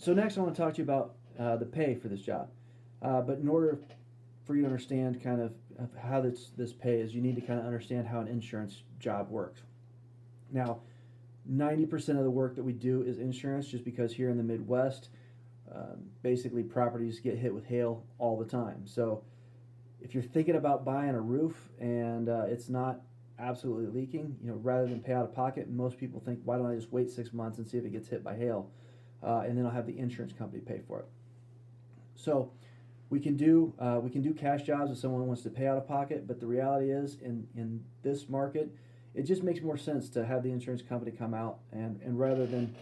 So next I want to talk to you about the pay for this job. But in order for you to understand kind of how this pay is, you need to kind of understand how an insurance job works. Now, 90% of the work that we do is insurance, just because here in the Midwest, basically properties get hit with hail all the time. So if you're thinking about buying a roof and it's not absolutely leaking, rather than pay out of pocket, most people think, why don't I just wait 6 months and see if it gets hit by hail, and then I'll have the insurance company pay for it. So we can do cash jobs if someone wants to pay out of pocket, but the reality is in this market, it just makes more sense to have the insurance company come out and rather than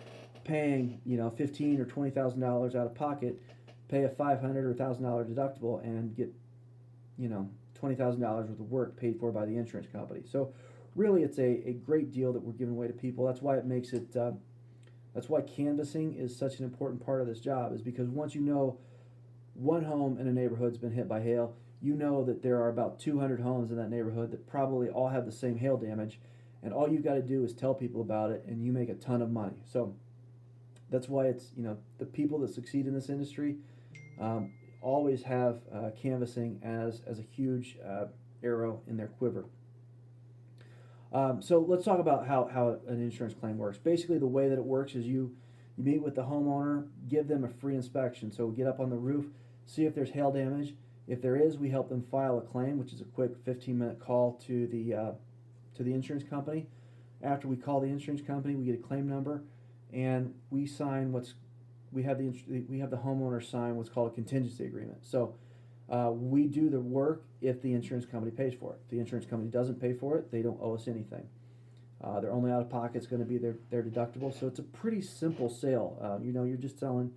paying $15,000 or $20,000 out of pocket, pay a $500 or $1,000 deductible and get $20,000 worth of work paid for by the insurance company. So really, it's a great deal that we're giving away to people. That's why it makes it. That's why canvassing is such an important part of this job, is because once you know one home in a neighborhood's been hit by hail, you know that there are about 200 homes in that neighborhood that probably all have the same hail damage, and all you've got to do is tell people about it, and you make a ton of money. So that's why it's the people that succeed in this industry always have canvassing as a huge arrow in their quiver. So let's talk about how an insurance claim works. Basically, the way that it works is you meet with the homeowner, give them a free inspection. So we get up on the roof, see if there's hail damage. If there is, we help them file a claim, which is a quick 15-minute call to the insurance company. After we call the insurance company, we get a claim number, and we sign we have the homeowner sign what's called a contingency agreement. So we do the work if the insurance company pays for it. If the insurance company doesn't pay for it, they don't owe us anything. Their only out of pocket is going to be their deductible. So it's a pretty simple sale. You're just selling.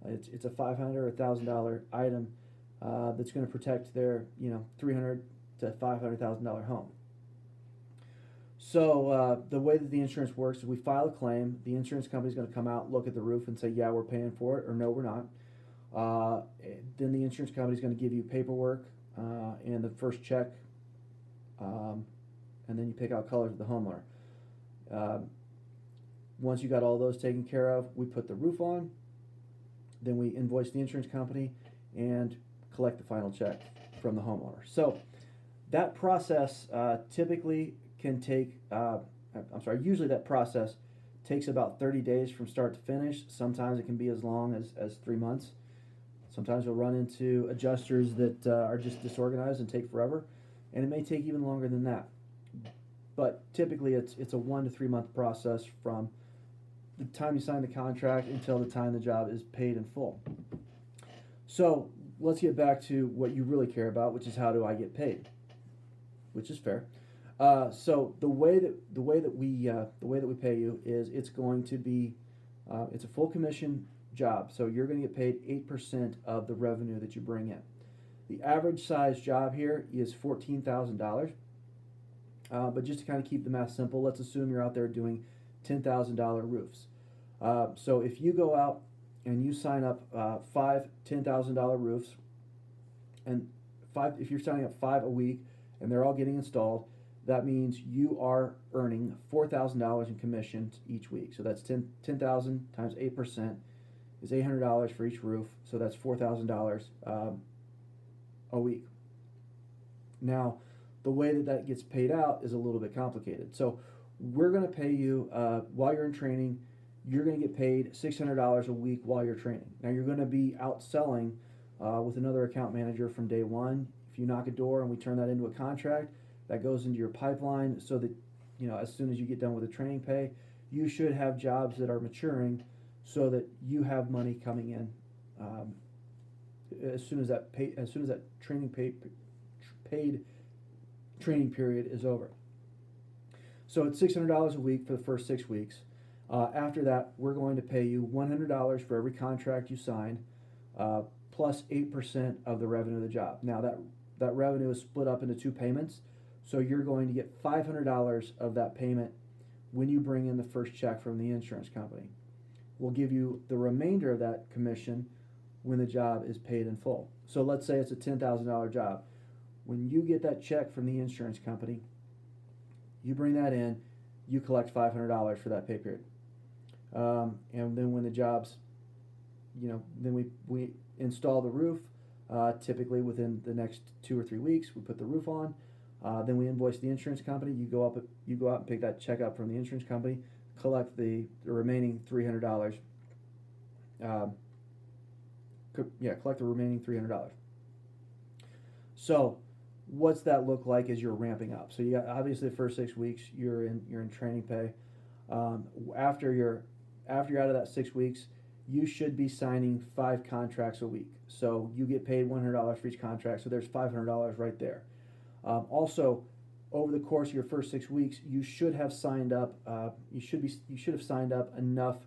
It's a $500 or $1,000 item that's going to protect their $300,000 to $500,000 home. So the way that the insurance works is we file a claim. The insurance company is going to come out, look at the roof, and say, yeah, we're paying for it, or no, we're not. Then the insurance company is going to give you paperwork and the first check, and then you pick out colors of the homeowner. Once you got all those taken care of, we put the roof on. Then we invoice the insurance company and collect the final check from the homeowner. So that process typically can take, usually that process takes about 30 days from start to finish. Sometimes it can be as long as 3 months. Sometimes you'll run into adjusters that are just disorganized and take forever, and it may take even longer than that. But typically it's a 1 to 3 month process from the time you sign the contract until the time the job is paid in full. So let's get back to what you really care about, which is how do I get paid, which is fair. So the way that we pay you is it's going to be it's a full commission job. So you're going to get paid 8% of the revenue that you bring in. The average size job here is $14,000. But just to kind of keep the math simple, let's assume you're out there doing $10,000 roofs. So if you go out and you sign up 5 $10,000 roofs, and if you're signing up 5 a week and they're all getting installed, that means you are earning $4,000 in commissions each week. So that's 10,000 times 8% is $800 for each roof. So that's $4,000 a week. Now, the way that gets paid out is a little bit complicated. So we're going to pay you while you're in training. You're going to get paid $600 a week while you're training. Now you're going to be out selling with another account manager from day one. If you knock a door and we turn that into a contract, that goes into your pipeline so that as soon as you get done with the training pay, you should have jobs that are maturing so that you have money coming in as soon as that paid training period is over. So it's $600 a week for the first 6 weeks. After that, we're going to pay you $100 for every contract you sign, plus 8% of the revenue of the job. Now that revenue is split up into 2 payments, so you're going to get $500 of that payment when you bring in the first check from the insurance company. We'll give you the remainder of that commission when the job is paid in full. So let's say it's a $10,000 job. When you get that check from the insurance company, you bring that in, you collect $500 for that pay period. And then when the job's then we install the roof. Typically within the next 2 or 3 weeks, we put the roof on. Then we invoice the insurance company. You go out and pick that check up from the insurance company, collect the remaining $300. Collect the remaining $300. So, what's that look like as you're ramping up? So you got, obviously, the first 6 weeks you're in training pay. After you're out of that 6 weeks, you should be signing 5 contracts a week. So you get paid $100 for each contract. So there's $500 right there. Also, over the course of your first 6 weeks, you should have signed up. You should have signed up enough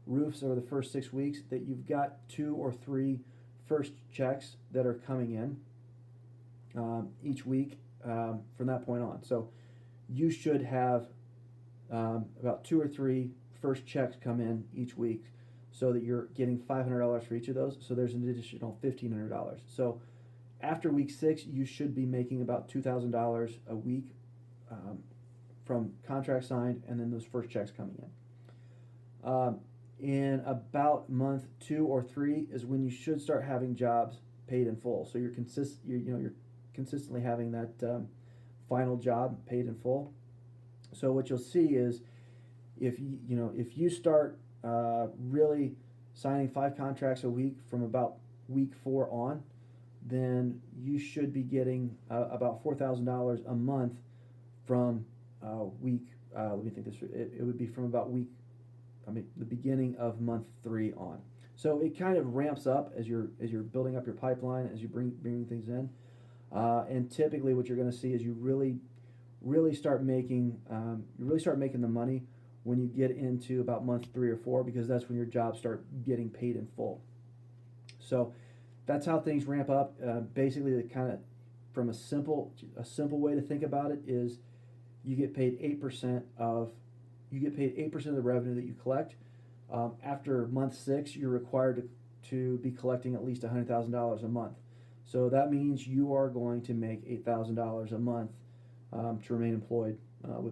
roofs over the first 6 weeks that you've got 2 or 3 first checks that are coming in each week from that point on. So you should have about 2 or 3 first checks come in each week, so that you're getting $500 for each of those. So there's an additional $1,500. So after week 6, you should be making about $2,000 a week from contract signed, and then those first checks coming in. In about month 2 or 3 is when you should start having jobs paid in full. So you're consistently having that final job paid in full. So what you'll see is if you start really signing 5 contracts a week from about week 4 on, then you should be getting about $4,000 a month from week. Let me think this. It would be from about the beginning of month 3 on. So it kind of ramps up as you're building up your pipeline, as you bringing things in, and typically what you're going to see is you really start making the money when you get into about month 3 or 4, because that's when your jobs start getting paid in full. So that's how things ramp up. Basically, the kind of from a simple way to think about it is you get paid 8% of the revenue that you collect. After month 6, you're required to be collecting at least $100,000 a month. So that means you are going to make $8,000 a month to remain employed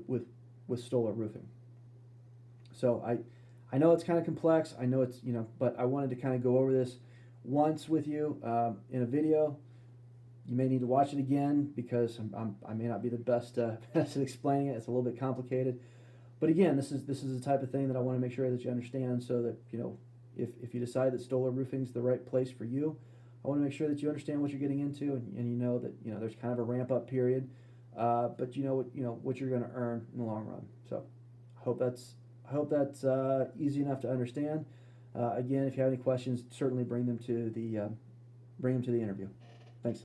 with Stohler Roofing. So I know it's kind of complex. I know it's but I wanted to kind of go over this once with you in a video. You may need to watch it again because I may not be the best at explaining it. It's a little bit complicated. But again, this is the type of thing that I want to make sure that you understand, so that if you decide that Stohler Roofing is the right place for you, I want to make sure that you understand what you're getting into, and you know that there's kind of a ramp up period, but you know what you're going to earn in the long run. So I hope that's easy enough to understand. Again, if you have any questions, certainly bring them to the interview.